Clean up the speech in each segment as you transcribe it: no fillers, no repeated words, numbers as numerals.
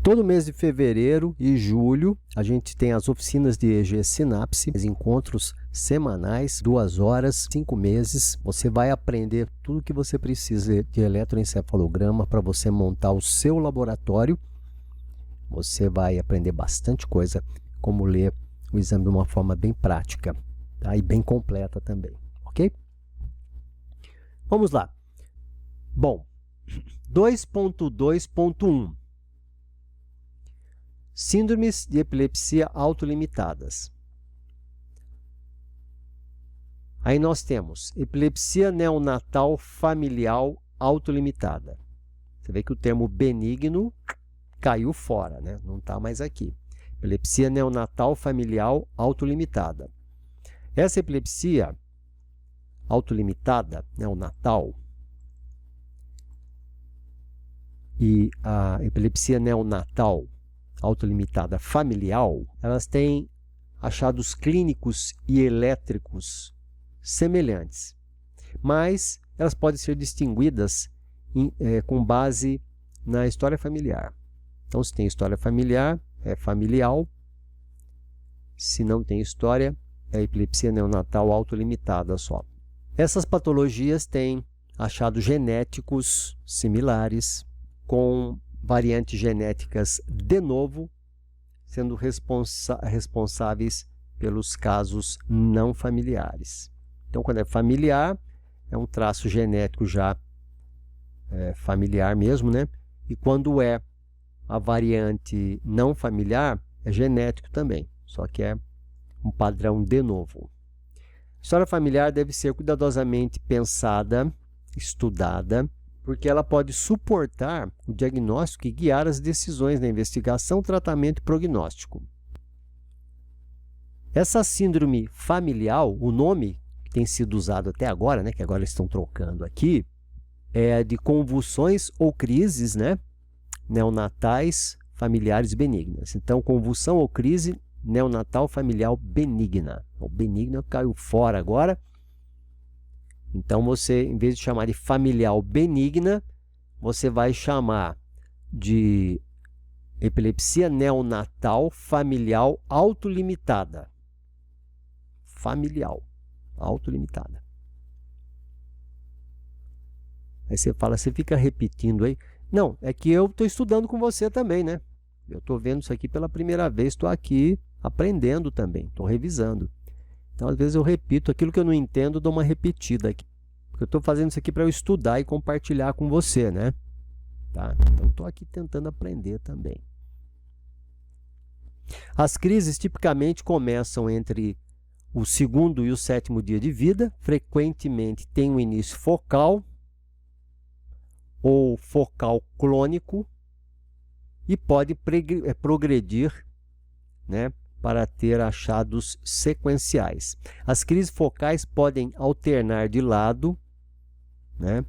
Todo mês de fevereiro e julho, a gente tem as oficinas de EG Sinapse, encontros semanais, 2 horas, 5 meses. Você vai aprender tudo o que você precisa de eletroencefalograma para você montar o seu laboratório. Você vai aprender bastante coisa, como ler o exame de uma forma bem prática, tá? E bem completa também, ok? Vamos lá. Bom, 2.2.1. Síndromes de epilepsia autolimitadas. Aí nós temos epilepsia neonatal familiar autolimitada. Você vê que o termo benigno caiu fora, né? Não está mais aqui. Epilepsia neonatal familiar autolimitada. Essa epilepsia autolimitada, neonatal, e a epilepsia neonatal autolimitada familiar, elas têm achados clínicos e elétricos semelhantes, mas elas podem ser distinguidas com base na história familiar. Então, se tem história familiar, é familiar. Se não tem história, é epilepsia neonatal autolimitada só. Essas patologias têm achados genéticos similares, com variantes genéticas de novo, sendo responsáveis pelos casos não familiares. Então, quando é familiar, é um traço genético já familiar mesmo, né? E quando é a variante não familiar, é genético também, só que é um padrão de novo. A história familiar deve ser cuidadosamente pensada, estudada, porque ela pode suportar o diagnóstico e guiar as decisões na investigação, tratamento e prognóstico. Essa síndrome familiar, o nome que tem sido usado até agora, né, que agora eles estão trocando aqui, é de convulsões ou crises, né, neonatais familiares benignas. Então, convulsão ou crise neonatal familiar benigna. O benigna caiu fora agora. Então, você, em vez de chamar de familiar benigna, você vai chamar de epilepsia neonatal familiar autolimitada. Familiar autolimitada. Aí você fala, você fica repetindo aí. Não, é que eu estou estudando com você também, né? Eu estou vendo isso aqui pela primeira vez, estou aqui aprendendo também, estou revisando. Então, às vezes eu repito aquilo que eu não entendo, dou uma repetida aqui. Porque eu estou fazendo isso aqui para eu estudar e compartilhar com você, né? Tá? Então, estou aqui tentando aprender também. As crises tipicamente começam entre o 2º e o 7º dia de vida. Frequentemente tem um início focal ou focal clônico e pode progredir, né, para ter achados sequenciais. As crises focais podem alternar de lado, né,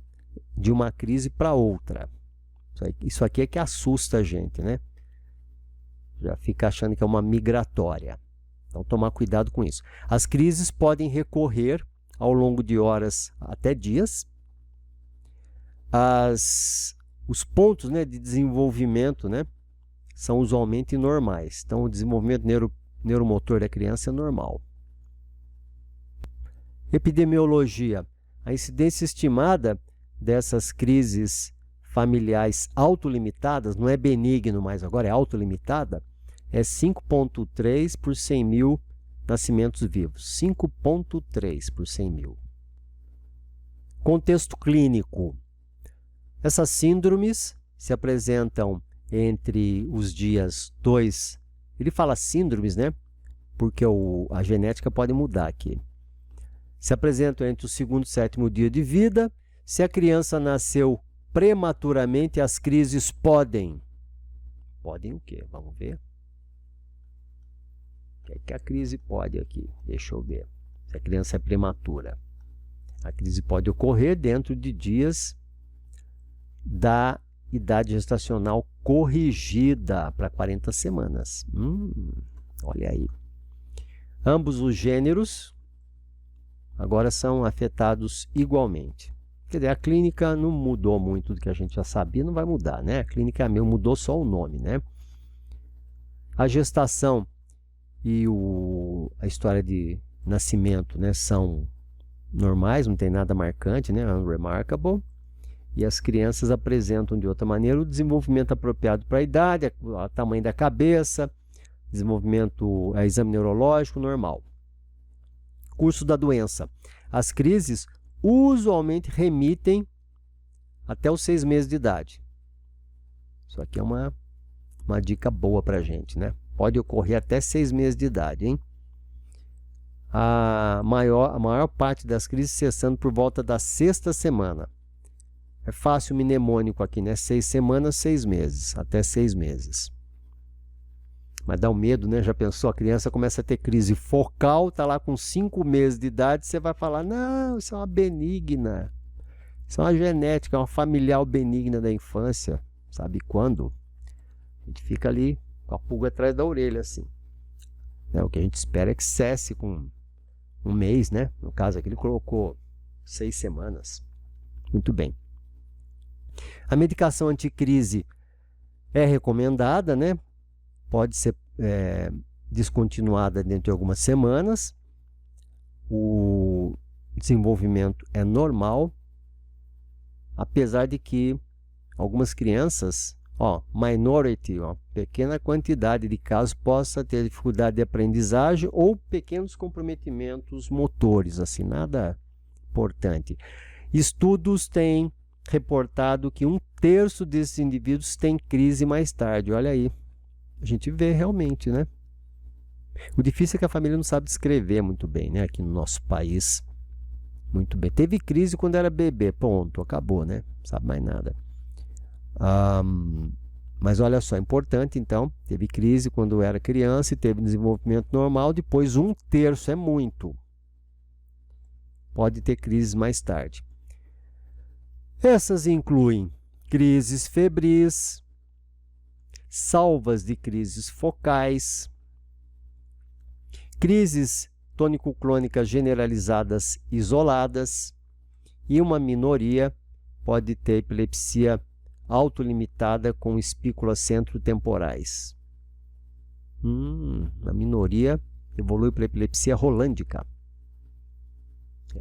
de uma crise para outra. Isso aqui é que assusta a gente, né? Já fica achando que é uma migratória. Então, tomar cuidado com isso. As crises podem recorrer ao longo de horas até dias. Os pontos, né, de desenvolvimento, né, são usualmente normais. Então, o desenvolvimento neuromotor da criança é normal. Epidemiologia. A incidência estimada dessas crises familiares autolimitadas, não é benigno mais agora, é autolimitada, é 5,3 por 100 mil nascimentos vivos. 5,3 por 100 mil. Contexto clínico. Essas síndromes se apresentam entre os dias 2, ele fala síndromes, né? Porque a genética pode mudar aqui. Se apresentam entre o 2º e o 7º dia de vida. Se a criança nasceu prematuramente, as crises podem o quê? Vamos ver. O que a crise pode aqui? Deixa eu ver. Se a criança é prematura. A crise pode ocorrer dentro de dias da idade gestacional corrigida para 40 semanas. Olha aí. Ambos os gêneros agora são afetados igualmente. Quer dizer, a clínica não mudou muito do que a gente já sabia, não vai mudar, né? A clínica mudou só o nome, né? A gestação e a história de nascimento, né, são normais, não tem nada marcante, né, unremarkable. E as crianças apresentam de outra maneira o desenvolvimento apropriado para a idade, o tamanho da cabeça, desenvolvimento, exame neurológico normal. Curso da doença. As crises usualmente remitem até os 6 meses de idade. Isso aqui é uma dica boa para a gente, né? Pode ocorrer até 6 meses de idade, hein? A maior parte das crises cessando por volta da 6ª semana. É fácil mnemônico aqui, né? 6 semanas, 6 meses, até 6 meses. Mas dá um medo, né? Já pensou? A criança começa a ter crise focal, está lá com 5 meses de idade, você vai falar, não, isso é uma benigna. Isso é uma genética, é uma familiar benigna da infância. Sabe quando? A gente fica ali com a pulga atrás da orelha, assim. O que a gente espera é que cesse com 1 mês, né? No caso aqui ele colocou 6 semanas. Muito bem. A medicação anticrise é recomendada, né? Pode ser descontinuada dentro de algumas semanas. O desenvolvimento é normal, apesar de que algumas crianças, minority, pequena quantidade de casos, possa ter dificuldade de aprendizagem ou pequenos comprometimentos motores, assim, nada importante. Estudos têm reportado que 1/3 desses indivíduos tem crise mais tarde. Olha aí, a gente vê realmente, né? O difícil é que a família não sabe descrever muito bem, né? Aqui no nosso país, muito bem. Teve crise quando era bebê, ponto, acabou, né? Não sabe mais nada. Mas olha só, importante então, teve crise quando era criança e teve desenvolvimento normal, depois 1/3 é muito. Pode ter crises mais tarde. Essas incluem crises febris, salvas de crises focais, crises tônico-clônicas generalizadas isoladas, e uma minoria pode ter epilepsia autolimitada com espículas centrotemporais. A minoria evolui para epilepsia rolândica.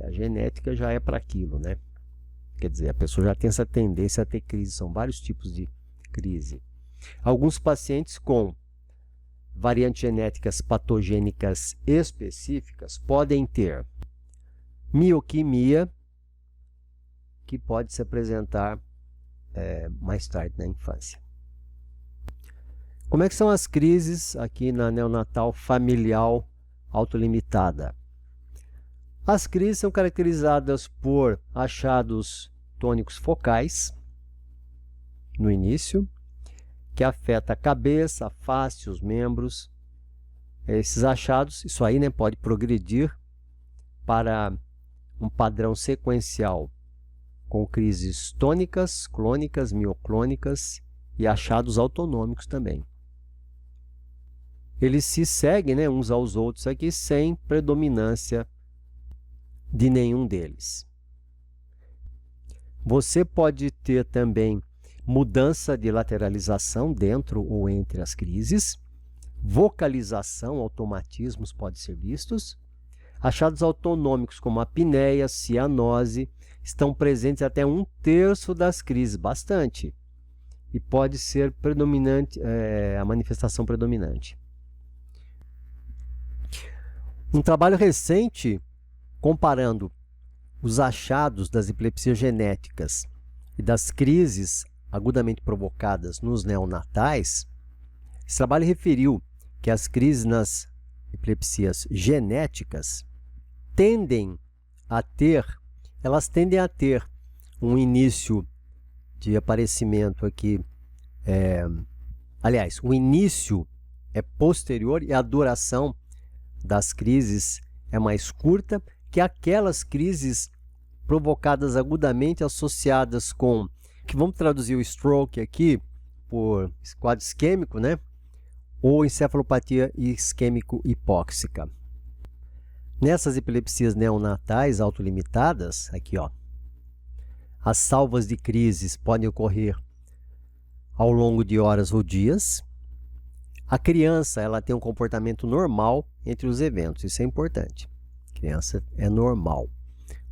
A genética já é para aquilo, né? Quer dizer, a pessoa já tem essa tendência a ter crise. São vários tipos de crise. Alguns pacientes com variantes genéticas patogênicas específicas podem ter mioquimia, que pode se apresentar mais tarde na infância. Como é que são as crises aqui na neonatal familiar autolimitada? As crises são caracterizadas por achados tônicos focais no início, que afeta a cabeça, a face, os membros. Esses achados, isso aí, né, pode progredir para um padrão sequencial com crises tônicas, clônicas, mioclônicas e achados autonômicos também. Eles se seguem, né, uns aos outros aqui sem predominância de nenhum deles. Você pode ter também mudança de lateralização dentro ou entre as crises, vocalização, automatismos podem ser vistos. Achados autonômicos como apneia, cianose, estão presentes até 1/3 das crises, bastante. E pode ser predominante, a manifestação predominante. Um trabalho recente comparando os achados das epilepsias genéticas e das crises agudamente provocadas nos neonatais, esse trabalho referiu que as crises nas epilepsias genéticas tendem a ter um início de aparecimento aqui, aliás, o início é posterior e a duração das crises é mais curta que aquelas crises provocadas agudamente associadas com, que vamos traduzir o stroke aqui por quadro isquêmico, né? Ou encefalopatia isquêmico-hipóxica. Nessas epilepsias neonatais autolimitadas, aqui ó, as salvas de crises podem ocorrer ao longo de horas ou dias. A criança, ela tem um comportamento normal entre os eventos, isso é importante. A criança é normal.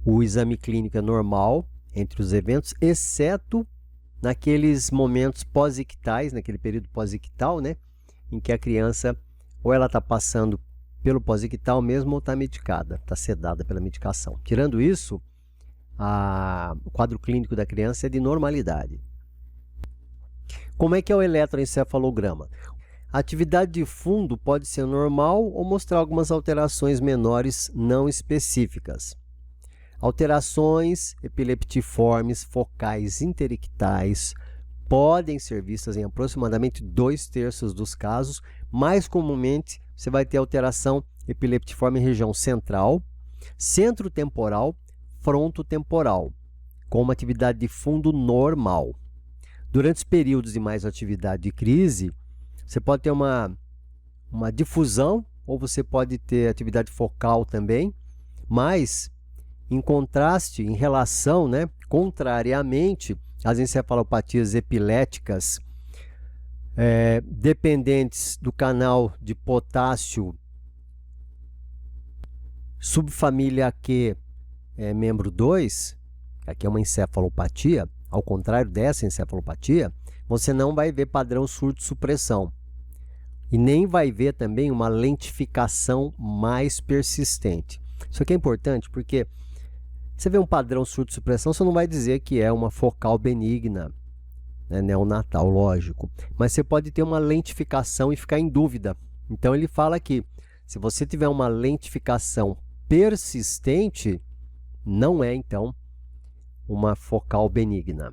O exame clínico é normal entre os eventos, exceto naqueles momentos pós-ictais, naquele período pós-ictal, né, em que a criança ou ela está passando pelo pós-ictal mesmo ou está medicada, está sedada pela medicação. Tirando isso, o quadro clínico da criança é de normalidade. Como é que é o eletroencefalograma? A atividade de fundo pode ser normal ou mostrar algumas alterações menores não específicas. Alterações epileptiformes focais interictais podem ser vistas em aproximadamente 2/3 dos casos. Mais comumente, você vai ter alteração epileptiforme em região central, centrotemporal, frontotemporal, com uma atividade de fundo normal. Durante os períodos de mais atividade de crise, você pode ter uma difusão, ou você pode ter atividade focal também, mas em contraste, em relação, né, contrariamente às encefalopatias epiléticas dependentes do canal de potássio subfamília Q, membro 2, aqui é uma encefalopatia, ao contrário dessa encefalopatia, você não vai ver padrão surto-supressão. E nem vai ver também uma lentificação mais persistente. Isso aqui é importante porque você vê um padrão surto-supressão, você não vai dizer que é uma focal benigna, né, neonatal, lógico. Mas você pode ter uma lentificação e ficar em dúvida. Então, ele fala que se você tiver uma lentificação persistente, não é, então, uma focal benigna.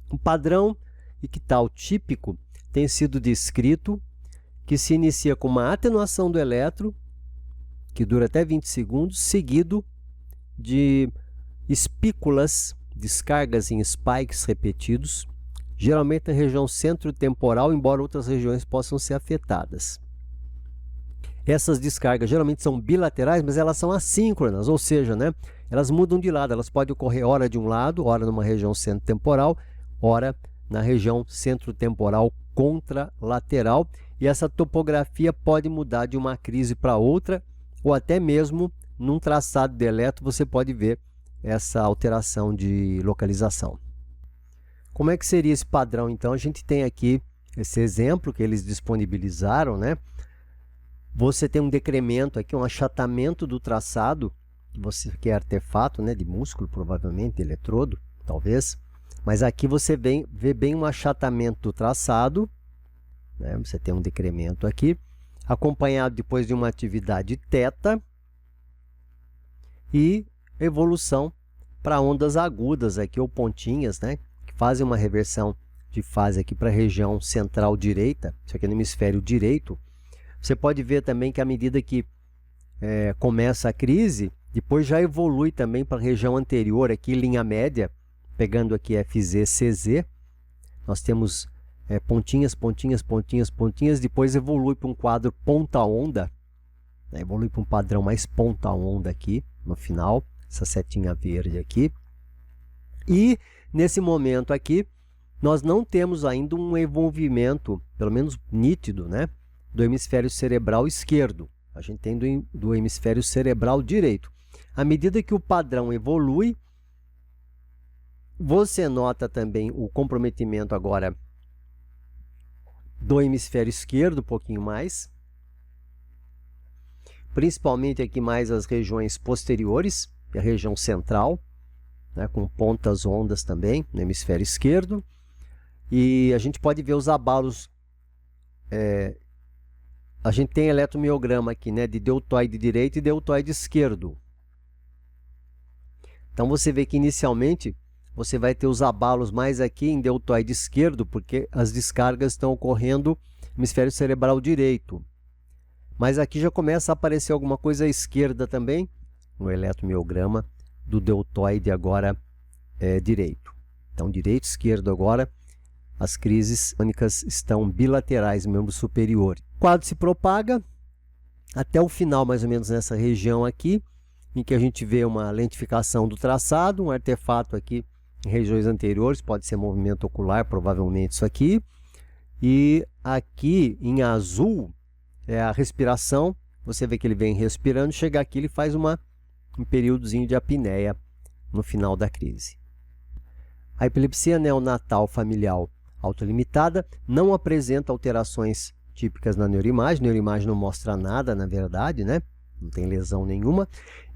Um padrão ictal típico tem sido descrito que se inicia com uma atenuação do eletro, que dura até 20 segundos, seguido de espículas, descargas em spikes repetidos, geralmente na região centrotemporal, embora outras regiões possam ser afetadas. Essas descargas geralmente são bilaterais, mas elas são assíncronas, ou seja, né, elas mudam de lado, elas podem ocorrer ora de um lado, ora numa região centrotemporal, ora na região centrotemporal contralateral, e essa topografia pode mudar de uma crise para outra, ou até mesmo num traçado de eletro você pode ver essa alteração de localização. Como é que seria esse padrão? Então, a gente tem aqui esse exemplo que eles disponibilizaram, né? Você tem um decremento aqui, um achatamento do traçado, que é artefato, né, de músculo, provavelmente, eletrodo, talvez. Mas aqui você vê bem um achatamento do traçado, né? Você tem um decremento aqui, acompanhado depois de uma atividade θ, e evolução para ondas agudas aqui, ou pontinhas, né, que fazem uma reversão de fase aqui para a região central direita, isso aqui é no hemisfério direito. Você pode ver também que à medida que começa a crise, depois já evolui também para a região anterior, aqui linha média, pegando aqui FZ, CZ, nós temos pontinhas, pontinhas, pontinhas, pontinhas, depois evolui para um quadro ponta-onda, né, evolui para um padrão mais ponta-onda aqui, no final, essa setinha verde aqui. E nesse momento aqui, nós não temos ainda um envolvimento, pelo menos nítido, né, do hemisfério cerebral esquerdo. A gente tem do hemisfério cerebral direito. À medida que o padrão evolui, você nota também o comprometimento agora do hemisfério esquerdo, um pouquinho mais. Principalmente aqui mais as regiões posteriores, a região central, né, com pontas ondas também no hemisfério esquerdo. E a gente pode ver os abalos. A gente tem eletromiograma aqui, né, de deltoide direito e deltoide esquerdo. Então você vê que inicialmente você vai ter os abalos mais aqui em deltoide esquerdo, porque as descargas estão ocorrendo no hemisfério cerebral direito. Mas aqui já começa a aparecer alguma coisa à esquerda também, no eletromiograma do deltoide agora direito. Então, direito e esquerdo agora, as crises crônicas estão bilaterais, membro superior. O quadro se propaga até o final, mais ou menos nessa região aqui, em que a gente vê uma lentificação do traçado, um artefato aqui em regiões anteriores, pode ser movimento ocular, provavelmente isso aqui, e aqui em azul é a respiração. Você vê que ele vem respirando, chega aqui, ele faz um períodozinho de apneia no final da crise. A epilepsia neonatal familiar autolimitada não apresenta alterações típicas na neuroimagem. A neuroimagem não mostra nada, na verdade, né? Não tem lesão nenhuma.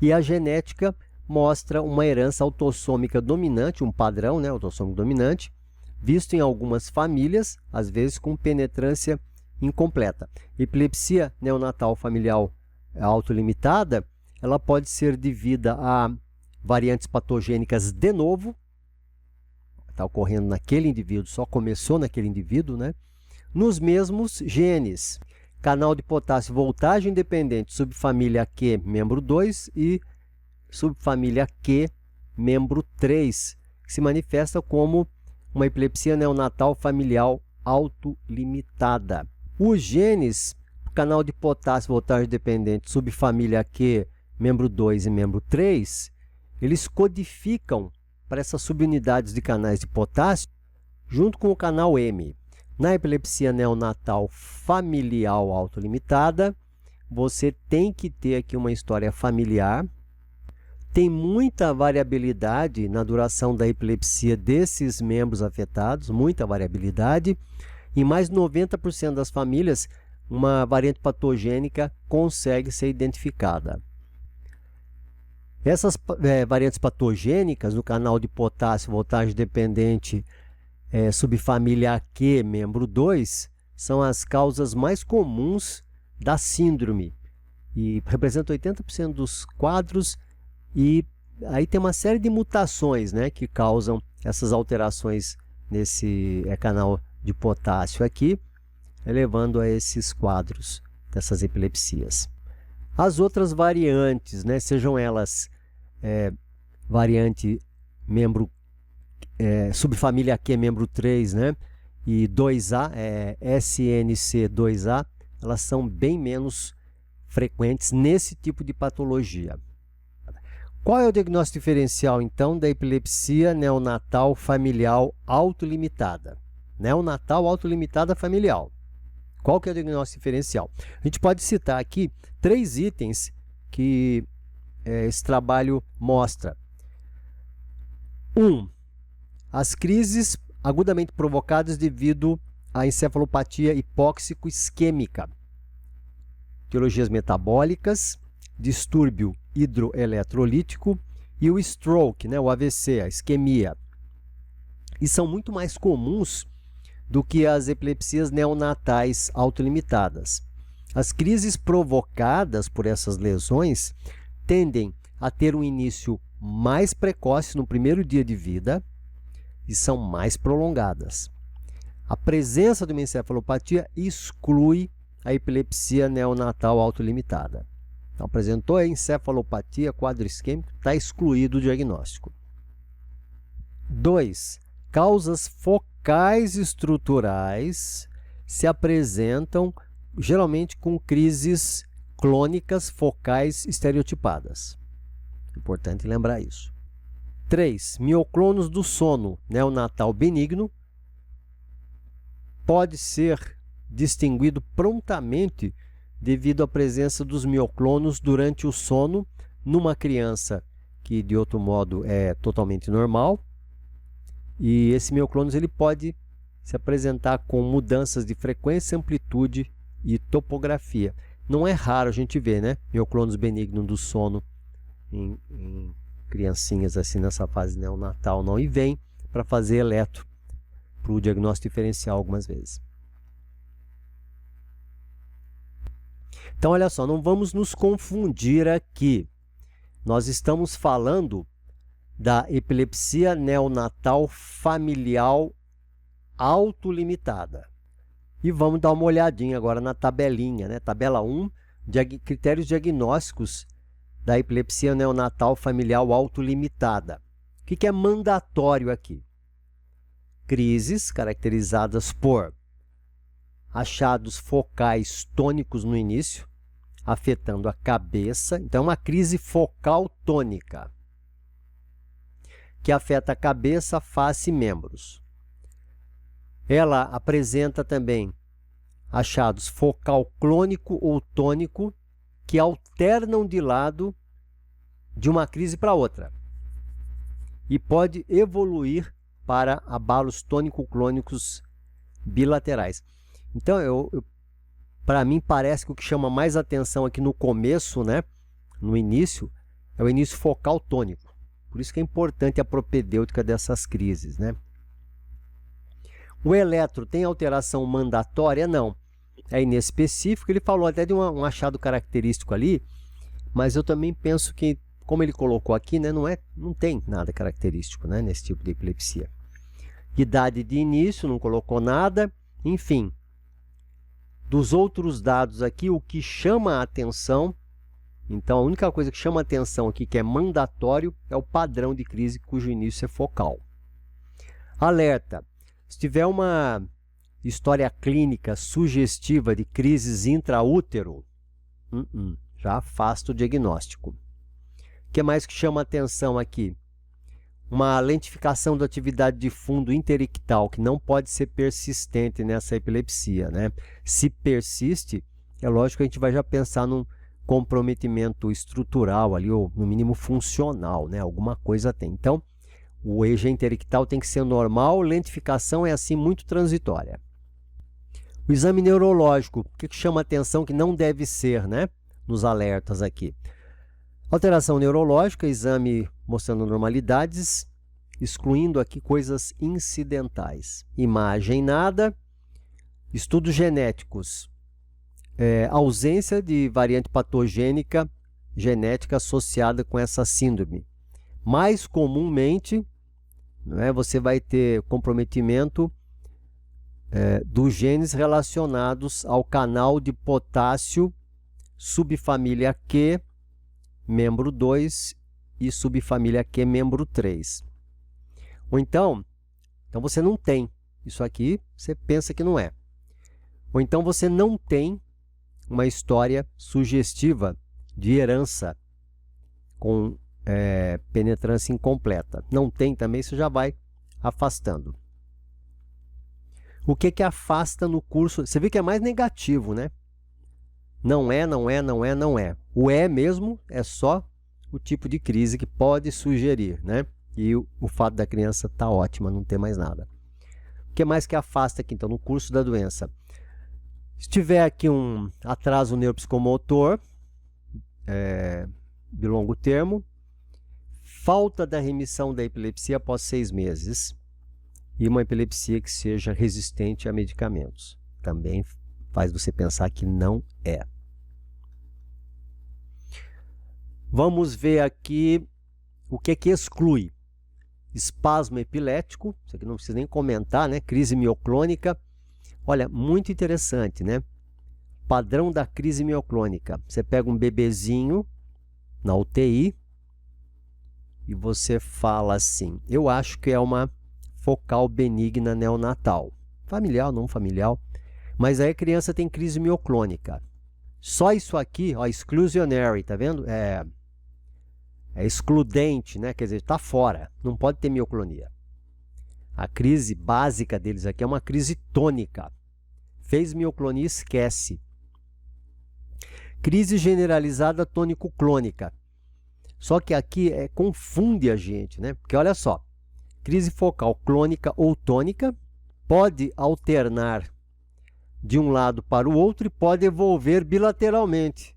E a genética mostra uma herança autossômica dominante, um padrão, né, autossômico dominante, visto em algumas famílias, às vezes com penetrância incompleta. Epilepsia neonatal familiar autolimitada, ela pode ser devida a variantes patogênicas de novo, está ocorrendo naquele indivíduo, só começou naquele indivíduo, né? Nos mesmos genes. Canal de potássio voltagem independente, subfamília Q, membro 2 e subfamília Q, membro 3, que se manifesta como uma epilepsia neonatal familiar autolimitada. Os genes, canal de potássio voltagem dependente, subfamília Q, membro 2 e membro 3, eles codificam para essas subunidades de canais de potássio junto com o canal M. Na epilepsia neonatal familiar autolimitada, você tem que ter aqui uma história familiar. Tem muita variabilidade na duração da epilepsia desses membros afetados, muita variabilidade. Em mais de 90% das famílias, uma variante patogênica consegue ser identificada. Essas variantes patogênicas no canal de potássio voltagem dependente subfamília Q, membro 2, são as causas mais comuns da síndrome e representam 80% dos quadros. E aí tem uma série de mutações, né, que causam essas alterações nesse canal de potássio aqui, levando a esses quadros dessas epilepsias. As outras variantes, né, sejam elas variante membro subfamília Q, membro 3, né, e 2A, SNC2A, elas são bem menos frequentes nesse tipo de patologia. Qual é o diagnóstico diferencial, então, da epilepsia neonatal familiar autolimitada? Neonatal autolimitada familiar. Qual que é o diagnóstico diferencial? A gente pode citar aqui 3 itens que esse trabalho mostra. 1. As crises agudamente provocadas devido à encefalopatia hipóxico-isquêmica, etiologias metabólicas, distúrbio hidroeletrolítico e o stroke, né, o AVC, a isquemia. E são muito mais comuns do que as epilepsias neonatais autolimitadas. As crises provocadas por essas lesões tendem a ter um início mais precoce no primeiro dia de vida e são mais prolongadas. A presença de uma encefalopatia exclui a epilepsia neonatal autolimitada. Então, apresentou a encefalopatia, quadro isquêmico, está excluído o diagnóstico. 2. Causas focais estruturais se apresentam geralmente com crises clônicas focais estereotipadas. Importante lembrar isso. 3. Mioclônios do sono neonatal benigno pode ser distinguido prontamente devido à presença dos mioclônios durante o sono numa criança que, de outro modo, é totalmente normal. E esse mioclônio ele pode se apresentar com mudanças de frequência, amplitude e topografia. Não é raro a gente ver, né, mioclônios benignos do sono em criancinhas assim nessa fase neonatal, não, e vem para fazer eletro para o diagnóstico diferencial algumas vezes. Então, olha só, não vamos nos confundir aqui. Nós estamos falando da epilepsia neonatal familiar autolimitada. E vamos dar uma olhadinha agora na tabelinha, né? Tabela 1, critérios diagnósticos da epilepsia neonatal familiar autolimitada. O que é mandatório aqui? Crises caracterizadas por achados focais tônicos no início, afetando a cabeça. Então, é uma crise focal tônica, que afeta a cabeça, face e membros. Ela apresenta também achados focal clônico ou tônico que alternam de lado de uma crise para outra e pode evoluir para abalos tônico-clônicos bilaterais. Então, para mim, parece que o que chama mais atenção aqui no começo, né, no início, é o início focal tônico. Por isso que é importante a propedêutica dessas crises, né? O eletro tem alteração mandatória? Não. É inespecífico. Ele falou até de um achado característico ali, mas eu também penso que, como ele colocou aqui, né, não tem nada característico, né, nesse tipo de epilepsia. Idade de início, não colocou nada. Enfim, dos outros dados aqui, o que chama a atenção, então a única coisa que chama a atenção aqui, que é mandatório, é o padrão de crise cujo início é focal. Alerta: se tiver uma história clínica sugestiva de crises intraútero, já afasta o diagnóstico. O que mais que chama a atenção aqui? Uma lentificação da atividade de fundo interictal, que não pode ser persistente nessa epilepsia, né? Se persiste, é lógico que a gente vai já pensar num comprometimento estrutural ali, ou no mínimo funcional, né? Alguma coisa tem. Então, o EG interictal tem que ser normal, lentificação é assim muito transitória. O exame neurológico, o que chama atenção que não deve ser, né? Nos alertas aqui. Alteração neurológica, exame mostrando normalidades, excluindo aqui coisas incidentais. Imagem nada. Estudos genéticos. Ausência de variante patogênica genética associada com essa síndrome. Mais comumente, né, você vai ter comprometimento dos genes relacionados ao canal de potássio subfamília Q, membro 2, e subfamília Q, membro 3. Ou então você não tem. Isso aqui você pensa que não é. Ou então você não tem uma história sugestiva de herança com penetrância incompleta. Não tem também, você já vai afastando. O que afasta no curso? Você vê que é mais negativo, né? Não é, não é, não é, não é. O mesmo é só o tipo de crise que pode sugerir, né? E o fato da criança estar ótima, não ter mais nada. O que mais que afasta aqui, então, no curso da doença? Se tiver aqui um atraso neuropsicomotor de longo termo, falta da remissão da epilepsia após 6 meses e uma epilepsia que seja resistente a medicamentos. Também faz você pensar que não é. Vamos ver aqui o que exclui. Espasmo epilético, isso aqui não precisa nem comentar, né? Crise mioclônica. Olha, muito interessante, né? Padrão da crise mioclônica. Você pega um bebezinho na UTI e você fala assim: eu acho que é uma focal benigna neonatal. Familiar, não familiar. Mas aí a criança tem crise mioclônica. Só isso aqui, ó, exclusionary, tá vendo? É excludente, né? Quer dizer, está fora. Não pode ter mioclonia. A crise básica deles aqui é uma crise tônica. Fez mioclonia, esquece. Crise generalizada tônico-clônica. Só que aqui confunde a gente, né? Porque olha só, crise focal clônica ou tônica pode alternar de um lado para o outro e pode evolver bilateralmente.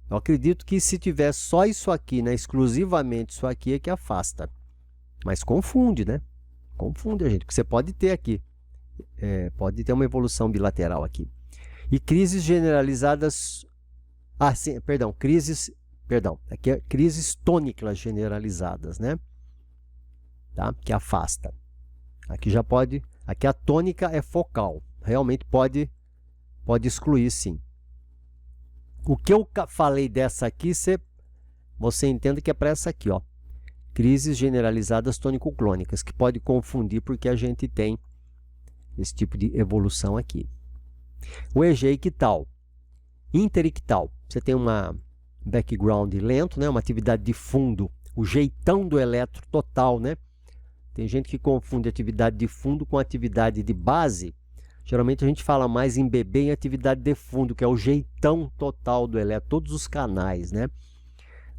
Eu acredito que se tiver só isso aqui, né, exclusivamente isso aqui, é que afasta. Mas confunde, né? Confunde a gente, porque você pode ter aqui. Pode ter uma evolução bilateral aqui. E crises generalizadas... aqui é crises tônicas generalizadas, né? Tá? Que afasta. Aqui já pode... Aqui a tônica é focal. Realmente pode excluir, sim. O que eu falei dessa aqui, você entende que é para essa aqui, ó. Crises generalizadas tônico-clônicas, que pode confundir porque a gente tem esse tipo de evolução aqui. O EG ictal, interictal, você tem uma background lento, né? Uma atividade de fundo, o jeitão do eletro total, né? Tem gente que confunde atividade de fundo com atividade de base. Geralmente a gente fala mais em bebê em atividade de fundo, que é o jeitão total do eletro, todos os canais, né?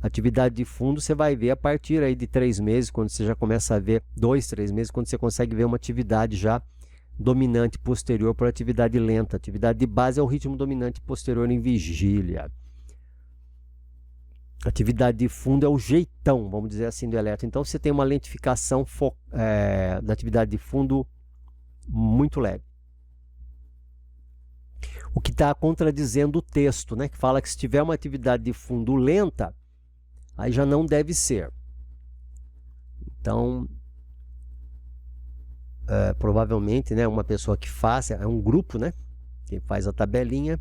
Atividade de fundo você vai ver a partir aí de 3 meses, quando você já começa a ver, 2, 3 meses, quando você consegue ver uma atividade já dominante posterior por atividade lenta. Atividade de base é o ritmo dominante posterior em vigília. Atividade de fundo é o jeitão, vamos dizer assim, do eletro. Então você tem uma lentificação da atividade de fundo muito leve. O que está contradizendo o texto, né? Que fala que se tiver uma atividade de fundo lenta, aí já não deve ser. Então, provavelmente, né, uma pessoa que faz, é um grupo, né? Quem faz a tabelinha,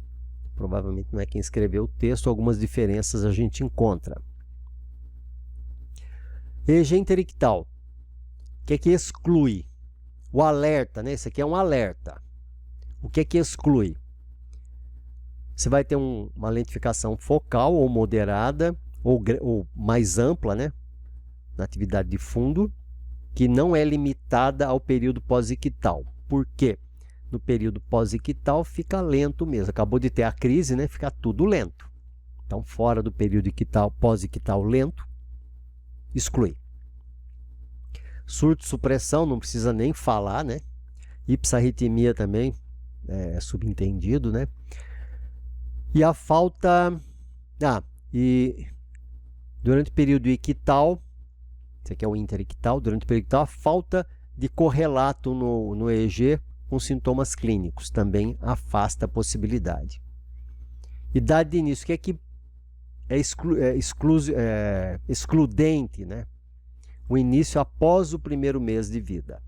provavelmente não é quem escreveu o texto, algumas diferenças a gente encontra. EG interictal. O que é que exclui? O alerta, né? Esse aqui é um alerta. O que é que exclui? Você vai ter uma lentificação focal ou moderada, ou mais ampla, né? Na atividade de fundo, que não é limitada ao período pós-ictal. Por quê? No período pós-ictal fica lento mesmo. Acabou de ter a crise, né? Fica tudo lento. Então, fora do período pós-ictal lento, exclui. Surto, supressão, não precisa nem falar, né? Ipsarritmia também é subentendido, né? E a falta... e durante o período ictal, esse aqui é o interictal, durante o período ictal, a falta de correlato no EEG com sintomas clínicos também afasta a possibilidade. Idade de início, o que é que é excludente, né? O início após o primeiro mês de vida.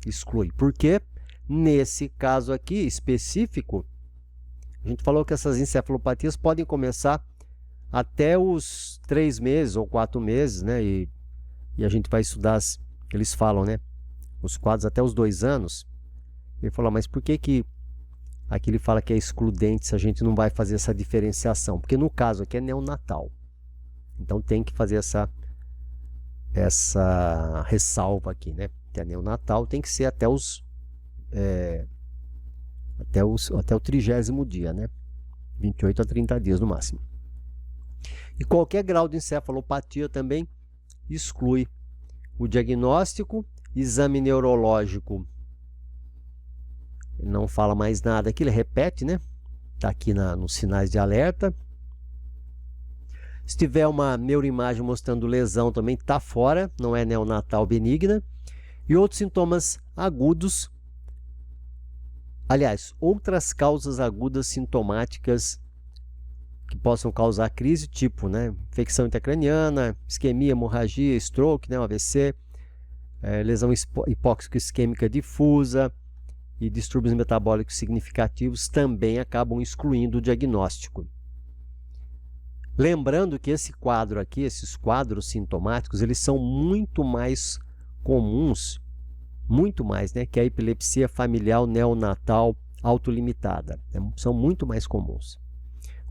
Exclui. Por quê? Nesse caso aqui específico, a gente falou que essas encefalopatias podem começar até os 3 meses ou 4 meses, né? E a gente vai estudar, eles falam, né? Os quadros até os 2 anos. Ele falou, mas por que aqui ele fala que é excludente se a gente não vai fazer essa diferenciação? Porque no caso aqui é neonatal. Então tem que fazer essa ressalva aqui, né? Que é neonatal, tem que ser até o 30º dia, né? 28 a 30 dias no máximo. E qualquer grau de encefalopatia também exclui o diagnóstico, exame neurológico. Ele não fala mais nada aqui, ele repete, né? Está aqui nos sinais de alerta. Se tiver uma neuroimagem mostrando lesão também está fora, não é neonatal benigna. E outros sintomas agudos, aliás, outras causas agudas sintomáticas que possam causar crise, tipo, né, infecção intracraniana, isquemia, hemorragia, stroke, né, AVC, lesão hipóxico-isquêmica difusa e distúrbios metabólicos significativos também acabam excluindo o diagnóstico. Lembrando que esse quadro aqui, esses quadros sintomáticos, eles são muito mais comuns, muito mais, né, que a epilepsia familiar neonatal autolimitada. São muito mais comuns.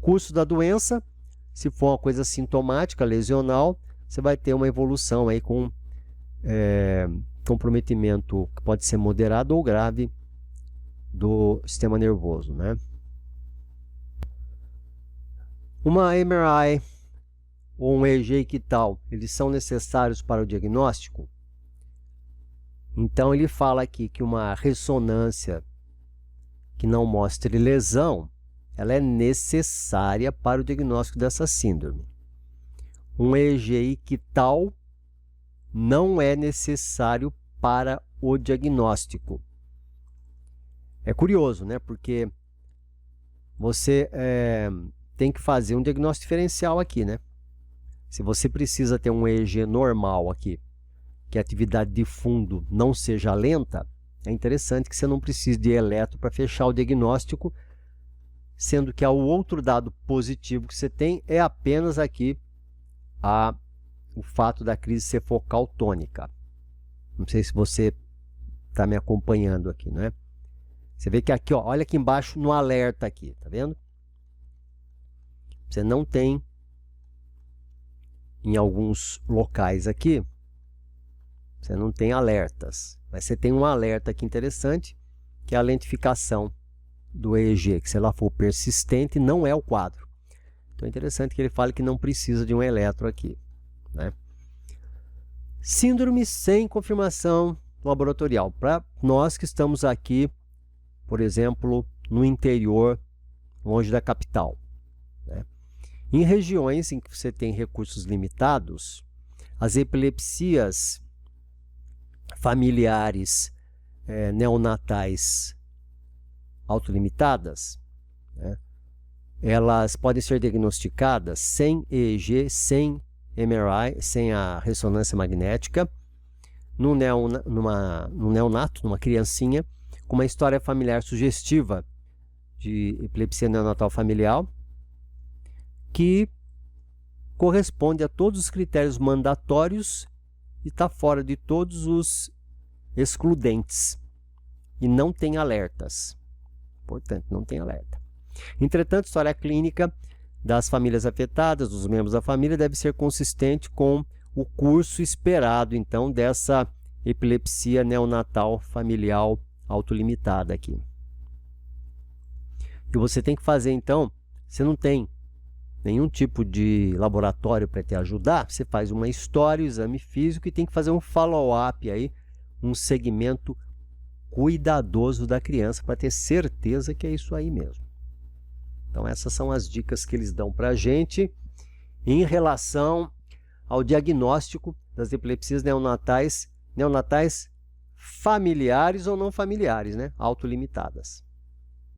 Curso da doença, se for uma coisa sintomática, lesional, você vai ter uma evolução aí com comprometimento que pode ser moderado ou grave do sistema nervoso, né? Uma MRI ou um EEG ictal, eles são necessários para o diagnóstico? Então ele fala aqui que uma ressonância que não mostre lesão, ela é necessária para o diagnóstico dessa síndrome. Um EEG ictal não é necessário para o diagnóstico. É curioso, né? Porque você tem que fazer um diagnóstico diferencial aqui, né? Se você precisa ter um EEG normal aqui, que a atividade de fundo não seja lenta, é interessante que você não precise de eletro para fechar o diagnóstico, sendo que o outro dado positivo que você tem é apenas aqui o fato da crise ser focal tônica. Não sei se você está me acompanhando aqui, né? Você vê que aqui, ó, olha aqui embaixo no alerta aqui, tá vendo? Você não tem, em alguns locais aqui, você não tem alertas. Mas você tem um alerta aqui interessante, que é a lentificação do EEG, que se ela for persistente, não é o quadro. Então é interessante que ele fale que não precisa de um eletro aqui, né? Síndrome sem confirmação laboratorial. Para nós que estamos aqui, por exemplo, no interior, longe da capital, né? Em regiões em que você tem recursos limitados, as epilepsias familiares neonatais autolimitadas, né, elas podem ser diagnosticadas sem EEG, sem MRI, sem a ressonância magnética, no neonato, numa criancinha, com uma história familiar sugestiva de epilepsia neonatal familiar, que corresponde a todos os critérios mandatórios e está fora de todos os excludentes e não tem alertas. Portanto, não tem alerta. Entretanto, a história clínica das famílias afetadas, dos membros da família, deve ser consistente com o curso esperado, então, dessa epilepsia neonatal familiar autolimitada aqui. E você tem que fazer, então, você não tem nenhum tipo de laboratório para te ajudar, você faz uma história, um exame físico e tem que fazer um follow-up aí, um segmento cuidadoso da criança para ter certeza que é isso aí mesmo. Então essas são as dicas que eles dão para a gente em relação ao diagnóstico das epilepsias neonatais familiares ou não familiares, né? Autolimitadas.